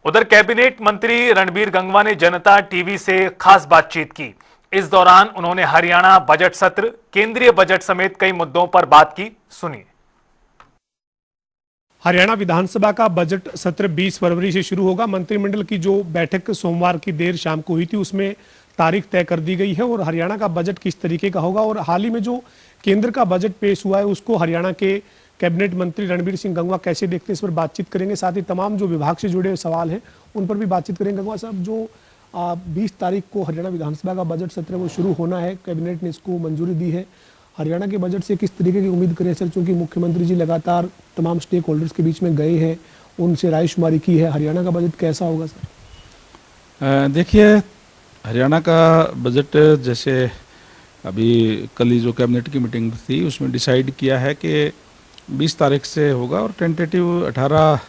उधर कैबिनेट मंत्री रणबीर गंगवा ने जनता टीवी से खास बातचीत की। इस दौरान उन्होंने हरियाणा बजट सत्र, केंद्रीय बजट समेत कई मुद्दों पर बात की। सुनिए। हरियाणा विधानसभा का बजट सत्र 20 फरवरी से शुरू होगा। मंत्रिमंडल की जो बैठक सोमवार की देर शाम को हुई थी उसमें तारीख तय कर दी गई है और हरियाणा का बजट किस तरीके का होगा और हाल ही में जो केंद्र का बजट पेश हुआ है उसको हरियाणा के कैबिनेट मंत्री रणबीर सिंह गंगवा कैसे देखते हैं, इस पर बातचीत करेंगे। साथ ही तमाम जो विभाग से जुड़े सवाल हैं उन पर भी बातचीत करेंगे। गंगवा साहब, जो 20 तारीख को हरियाणा विधानसभा का बजट सत्र वो शुरू होना है, कैबिनेट ने इसको मंजूरी दी है। हरियाणा के बजट से किस तरीके की उम्मीद करें सर, क्योंकि मुख्यमंत्री जी लगातार तमाम स्टेक होल्डर्स के बीच में गए हैं, उनसे रायशुमारी की है। हरियाणा का बजट कैसा होगा सर? देखिए, हरियाणा का बजट जैसे अभी कल ही जो कैबिनेट की मीटिंग थी उसमें डिसाइड किया है कि 20 तारीख से होगा और टेंटेटिव 18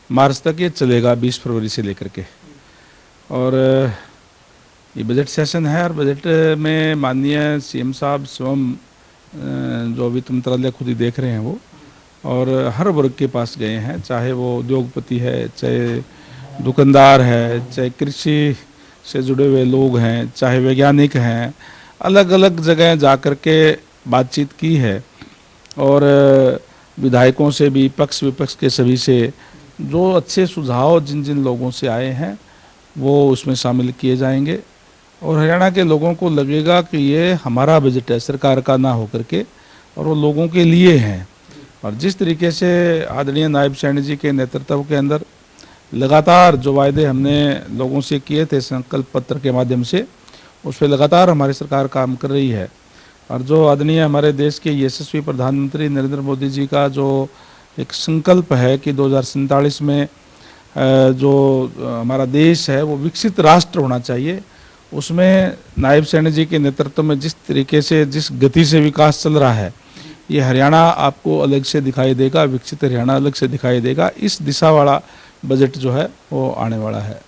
मार्च तक ये चलेगा, 20 फरवरी से लेकर के। और ये बजट सेशन है और बजट में माननीय सीएम साहब स्वयं जो वित्त मंत्रालय खुद ही देख रहे हैं वो, और हर वर्ग के पास गए हैं, चाहे वो उद्योगपति है, चाहे दुकानदार है, चाहे कृषि से जुड़े हुए लोग हैं, चाहे वैज्ञानिक हैं, अलग अलग जगह जा कर के बातचीत की है। और विधायकों से भी, पक्ष विपक्ष के सभी से जो अच्छे सुझाव जिन जिन लोगों से आए हैं वो उसमें शामिल किए जाएंगे और हरियाणा के लोगों को लगेगा कि ये हमारा बजट है, सरकार का ना होकर के, और वो लोगों के लिए हैं। और जिस तरीके से आदरणीय नायब सैनी जी के नेतृत्व के अंदर लगातार जो वायदे हमने लोगों से किए थे संकल्प पत्र के माध्यम से, उस पर लगातार हमारी सरकार काम कर रही है। और जो आदरणीय हमारे देश के यशस्वी प्रधानमंत्री नरेंद्र मोदी जी का जो एक संकल्प है कि 2047 में जो हमारा देश है वो विकसित राष्ट्र होना चाहिए, उसमें नायब सैनी जी के नेतृत्व में जिस तरीके से, जिस गति से विकास चल रहा है, ये हरियाणा आपको अलग से दिखाई देगा, विकसित हरियाणा अलग से दिखाई देगा। इस दिशा वाला बजट जो है वो आने वाला है।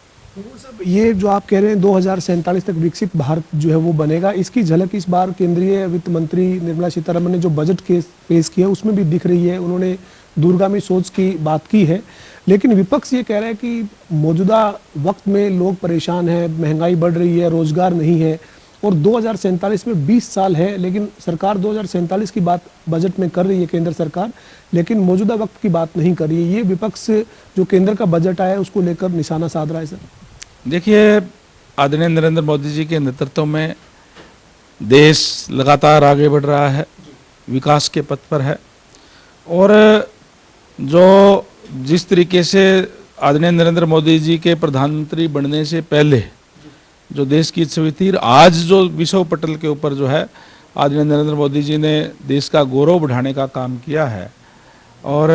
ये जो आप कह रहे हैं 2047 तक विकसित भारत जो है वो बनेगा, इसकी झलक इस बार केंद्रीय वित्त मंत्री निर्मला सीतारमण ने जो बजट पेश किया उसमें भी दिख रही है। उन्होंने दूरगामी सोच की बात की है, लेकिन विपक्ष ये कह रहा है कि मौजूदा वक्त में लोग परेशान हैं, महंगाई बढ़ रही है, रोजगार नहीं है और 2047 में 20 साल है, लेकिन सरकार 2047 की बात बजट में कर रही है केंद्र सरकार, लेकिन मौजूदा वक्त की बात नहीं कर रही है। ये विपक्ष जो केंद्र का बजट आया है उसको लेकर निशाना साध रहा है सर। देखिए, आदरणीय नरेंद्र मोदी जी के नेतृत्व में देश लगातार आगे बढ़ रहा है, विकास के पथ पर है। और जो जिस तरीके से आदरणीय नरेंद्र मोदी जी के प्रधानमंत्री बनने से पहले जो देश की छवि थी, आज जो विश्व पटल के ऊपर जो है आदरणीय नरेंद्र मोदी जी ने देश का गौरव बढ़ाने का काम किया है। और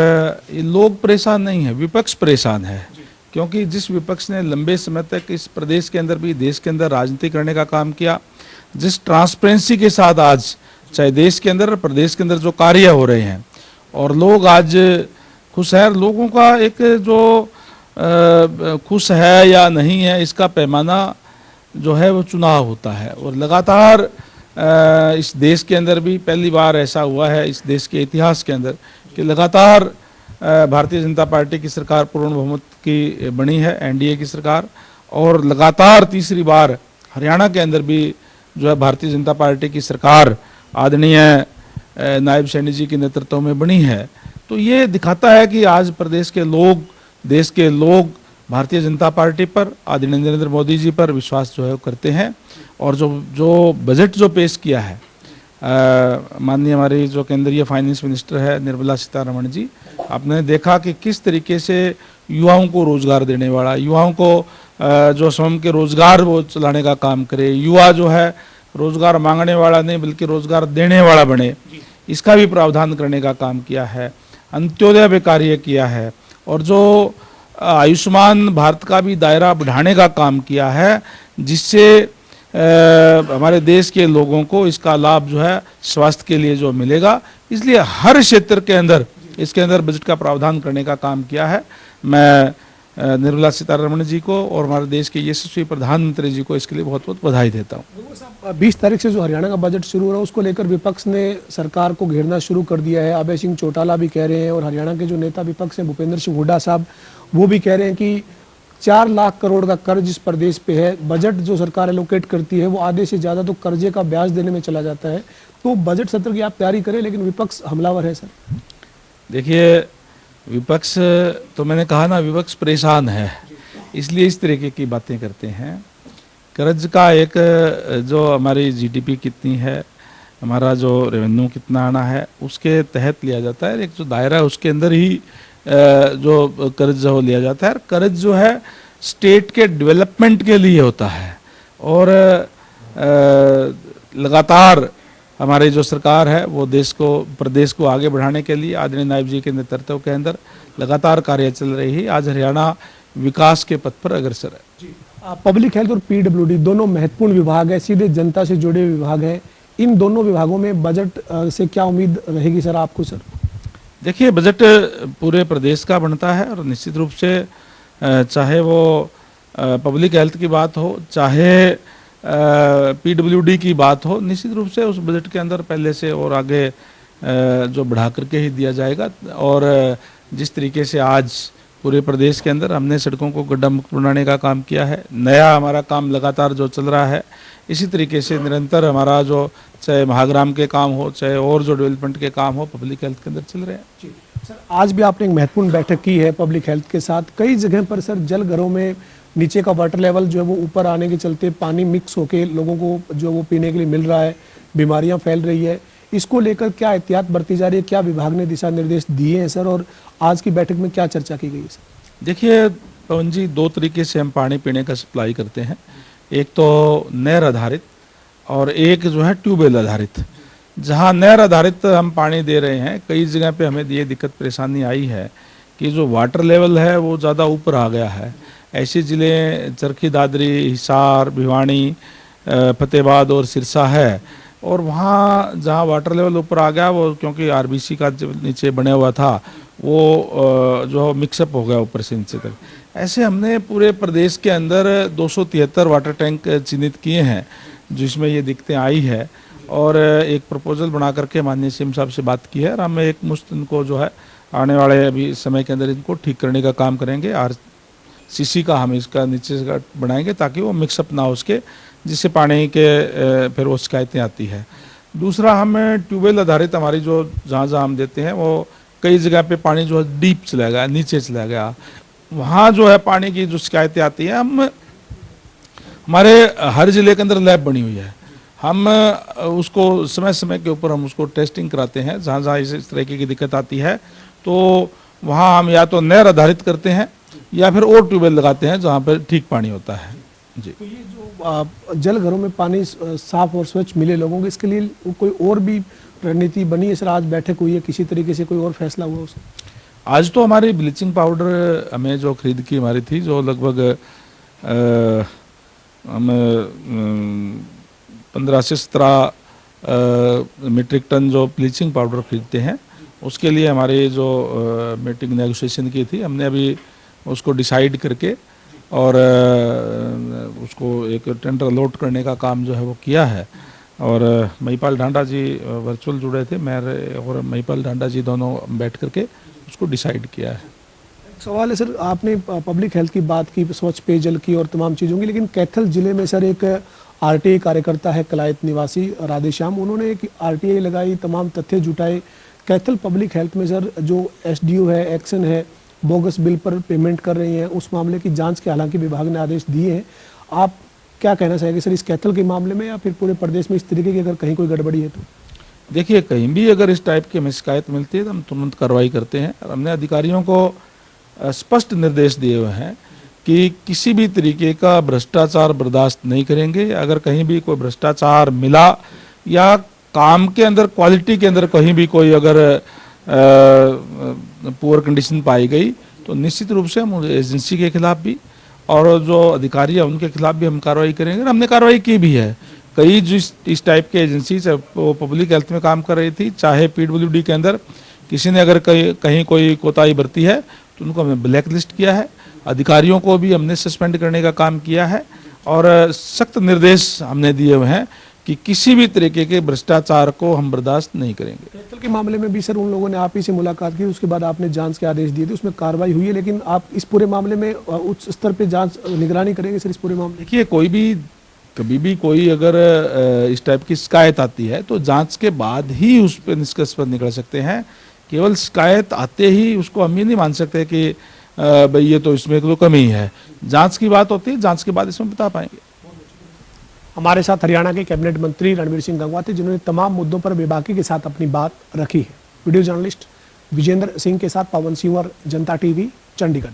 ये लोग परेशान नहीं है, विपक्ष परेशान है, क्योंकि जिस विपक्ष ने लंबे समय तक इस प्रदेश के अंदर भी, देश के अंदर राजनीति करने का काम किया, जिस ट्रांसपेरेंसी के साथ आज चाहे देश के अंदर प्रदेश के अंदर जो कार्य हो रहे हैं और लोग आज खुश है, लोगों का एक जो खुश है या नहीं है इसका पैमाना जो है वो चुनाव होता है। और लगातार इस देश के अंदर भी पहली बार ऐसा हुआ है इस देश के इतिहास के अंदर कि लगातार भारतीय जनता पार्टी की सरकार पूर्ण बहुमत की बनी है, एनडीए की सरकार, और लगातार तीसरी बार हरियाणा के अंदर भी जो है भारतीय जनता पार्टी की सरकार आदरणीय नायब सैनी जी के नेतृत्व में बनी है। तो ये दिखाता है कि आज प्रदेश के लोग, देश के लोग भारतीय जनता पार्टी पर, आदरणीय नरेंद्र मोदी जी पर विश्वास जो है करते हैं। और जो बजट जो पेश किया है माननीय हमारी जो केंद्रीय फाइनेंस मिनिस्टर है निर्मला सीतारमण जी, आपने देखा कि किस तरीके से युवाओं को रोजगार देने वाला, युवाओं को जो स्वयं के रोजगार वो चलाने का काम करे, युवा जो है रोजगार मांगने वाला नहीं बल्कि रोजगार देने वाला बने, इसका भी प्रावधान करने का काम किया है। अंत्योदय पे कार्य किया है और जो आयुष्मान भारत का भी दायरा बढ़ाने का काम किया है, जिससे हमारे देश के लोगों को इसका लाभ जो है स्वास्थ्य के लिए जो मिलेगा, इसलिए हर क्षेत्र के अंदर इसके अंदर बजट का प्रावधान करने का काम किया है। मैं निर्मला सीतारमण जी को और हमारे देश के यशस्वी प्रधानमंत्री जी को इसके लिए बहुत बहुत बधाई देता हूँ। 20 तारीख से जो हरियाणा का बजट शुरू हो रहा है उसको लेकर विपक्ष ने सरकार को घेरना शुरू कर दिया है। अभय सिंह चौटाला भी कह रहे हैं और हरियाणा के जो नेता विपक्ष हैं भूपेंद्र सिंह हुड्डा साहब वो भी कह रहे हैं कि 4 लाख करोड़ का कर्ज इस प्रदेश पे है। बजट जो सरकार एलोकेट करती है वो आधे से ज़्यादा तो कर्जे का ब्याज देने में चला जाता है। तो बजट सत्र की आप तैयारी करें, लेकिन विपक्ष हमलावर है सर। देखिए, विपक्ष तो मैंने कहा ना, विपक्ष परेशान है, इसलिए इस तरीके की बातें करते हैं। कर्ज का एक जो हमारी जीडीपी कितनी है, हमारा जो रेवेन्यू कितना आना है, उसके तहत लिया जाता है। एक जो दायरा है उसके अंदर ही जो कर्ज जो लिया जाता है। कर्ज जो है स्टेट के डेवलपमेंट के लिए होता है, और लगातार हमारी जो सरकार है वो प्रदेश को आगे बढ़ाने के लिए आदरणीय नायब जी के नेतृत्व के अंदर लगातार कार्य चल रही है। आज हरियाणा विकास के पथ पर अग्रसर है। पब्लिक हेल्थ और पीडब्ल्यूडी दोनों महत्वपूर्ण विभाग है, सीधे जनता से जुड़े विभाग हैं। इन दोनों विभागों में बजट से क्या उम्मीद रहेगी सर आपको सर? देखिए, बजट पूरे प्रदेश का बनता है, और निश्चित रूप से चाहे वो पब्लिक हेल्थ की बात हो, चाहे पीडब्ल्यूडी की बात हो, निश्चित रूप से उस बजट के अंदर पहले से और आगे जो बढ़ा करके ही दिया जाएगा। और जिस तरीके से आज पूरे प्रदेश के अंदर हमने सड़कों को गड्ढा मुक्त बनाने का काम किया है, नया हमारा काम लगातार जो चल रहा है, इसी तरीके से निरंतर हमारा जो चाहे महाग्राम के काम हो, चाहे और जो डेवलपमेंट के काम हो, पब्लिक हेल्थ के अंदर चल रहे हैं। सर, आज भी आपने एक महत्वपूर्ण बैठक की है पब्लिक हेल्थ के साथ। कई जगह पर सर जल घरों में नीचे का वाटर लेवल जो है वो ऊपर आने के चलते पानी मिक्स होके लोगों को जो वो पीने के लिए मिल रहा है, बीमारियां फैल रही है। इसको लेकर क्या एहतियात बरती जा रही है, क्या विभाग ने दिशा निर्देश दिए हैं सर, और आज की बैठक में क्या चर्चा की गई है सर? देखिए पवन जी, 2 तरीके से हम पानी पीने का सप्लाई करते हैं। एक तो नहर आधारित और एक जो है ट्यूबवेल आधारित। जहाँ नहर आधारित हम पानी दे रहे हैं, कई जगह पे हमें ये दिक्कत परेशानी आई है कि जो वाटर लेवल है वो ज़्यादा ऊपर आ गया है। ऐसे ज़िले चरखी दादरी, हिसार, भिवानी, फतेहाबाद और सिरसा है, और वहाँ जहाँ वाटर लेवल ऊपर आ गया वो क्योंकि आरबीसी का जो नीचे बने हुआ था वो जो मिक्सअप हो गया ऊपर से नीचे तक। ऐसे हमने पूरे प्रदेश के अंदर 273 वाटर टैंक चिन्हित किए हैं जिसमें ये दिक्कतें आई है, और एक प्रपोजल बना करके माननीय सीएम साहब से बात की है, और हम एक मुश्त इनको जो है आने वाले अभी समय के अंदर इनको ठीक करने का काम करेंगे। आरसीसी का हम इसका नीचे से बनाएंगे ताकि वो मिक्सअप ना हो उसके, जिससे पानी के फिर वो शिकायतें आती है। दूसरा, हम ट्यूबवेल आधारित हमारी जो जहाँ हम देते हैं वो कई जगह पे पानी जो है डीप चला गया, नीचे चला गया, वहाँ जो है पानी की जो शिकायतें आती हैं, हमारे हर ज़िले के अंदर लैब बनी हुई है। हम उसको समय समय के ऊपर हम उसको टेस्टिंग कराते हैं। जहाँ जहाँ इस तरीके की दिक्कत आती है तो वहाँ हम या तो नहर आधारित करते हैं या फिर और ट्यूबवेल लगाते हैं जहाँ पर ठीक पानी होता है। जी, तो ये जो जल घरों में पानी साफ और स्वच्छ मिले लोगों को, इसके लिए कोई और भी रणनीति बनी है सर? आज बैठक हुई है, किसी तरीके से कोई और फैसला हुआ उसका? आज तो हमारी ब्लीचिंग पाउडर हमें जो खरीद की हमारी थी, जो लगभग हम 15 से 17 मीट्रिक टन जो ब्लीचिंग पाउडर खरीदते हैं, उसके लिए हमारी जो मीटिंग नेगोशिएशन की थी, हमने अभी उसको डिसाइड करके और उसको एक टेंडर अलॉट करने का काम जो है वो किया है। और महिपाल ढांडा जी वर्चुअल जुड़े थे, मैं और महिपाल ढांडा जी दोनों बैठ करके उसको डिसाइड किया है। सवाल है सर, आपने पब्लिक हेल्थ की बात की, स्वच्छ पेयजल की और तमाम चीज़ों की, लेकिन कैथल जिले में सर एक आरटीआई कार्यकर्ता है कलायत निवासी राधेश्याम, उन्होंने एक आरटीआई लगाई, तमाम तथ्य जुटाए। कैथल पब्लिक हेल्थ में सर जो एसडीओ है, एक्शन है, बोगस बिल पर पेमेंट कर रही हैं, उस मामले की जांच के हालांकि विभाग ने आदेश दिए हैं। आप क्या कहना चाहेंगे सर इस कैथल के मामले में, या फिर पूरे प्रदेश में इस तरीके की अगर कहीं कोई गड़बड़ी है तो? देखिए, कहीं भी अगर इस टाइप की हमें शिकायत मिलती है तो हम तुरंत कार्रवाई करते हैं। और हमने अधिकारियों को स्पष्ट निर्देश दिए हुए हैं कि किसी भी तरीके का भ्रष्टाचार बर्दाश्त नहीं करेंगे। अगर कहीं भी कोई भ्रष्टाचार मिला या काम के अंदर क्वालिटी के अंदर कहीं भी कोई अगर पुअर कंडीशन पाई गई तो निश्चित रूप से हम एजेंसी के खिलाफ भी और जो अधिकारी है उनके खिलाफ भी हम कार्रवाई करेंगे। हमने कार्रवाई की भी है। कई जो इस टाइप के एजेंसी वो पब्लिक हेल्थ में काम कर रही थी, चाहे पीडब्ल्यूडी के अंदर किसी ने अगर कहीं कोई कोताही बरती है तो उनको हमने ब्लैक लिस्ट किया है। अधिकारियों को भी हमने सस्पेंड करने का काम किया है और सख्त निर्देश हमने दिए हुए हैं कि किसी भी तरीके के भ्रष्टाचार को हम बर्दाश्त नहीं करेंगे। कैथल के मामले में भी सर उन लोगों ने आप ही से मुलाकात की, उसके बाद आपने जांच के आदेश दिए थे, उसमें कार्रवाई हुई है, लेकिन आप इस पूरे मामले में उच्च स्तर पे जांच निगरानी करेंगे सर इस पूरे मामले? देखिए, कोई भी कभी भी कोई अगर इस टाइप की शिकायत आती है तो जांच के बाद ही उस पर निष्कर्ष पर निकल सकते हैं। केवल शिकायत आते ही उसको हम ये नहीं मान सकते कि भाई ये तो इसमें तो कमी है। जांच की बात होती है, जांच के बाद इसमें बता पाएंगे। हमारे साथ हरियाणा के कैबिनेट मंत्री रणवीर सिंह गंगवा थे, जिन्होंने तमाम मुद्दों पर बेबाकी के साथ अपनी बात रखी है। वीडियो जर्नलिस्ट विजेंद्र सिंह के साथ पवन सिंह और जनता टीवी, चंडीगढ़।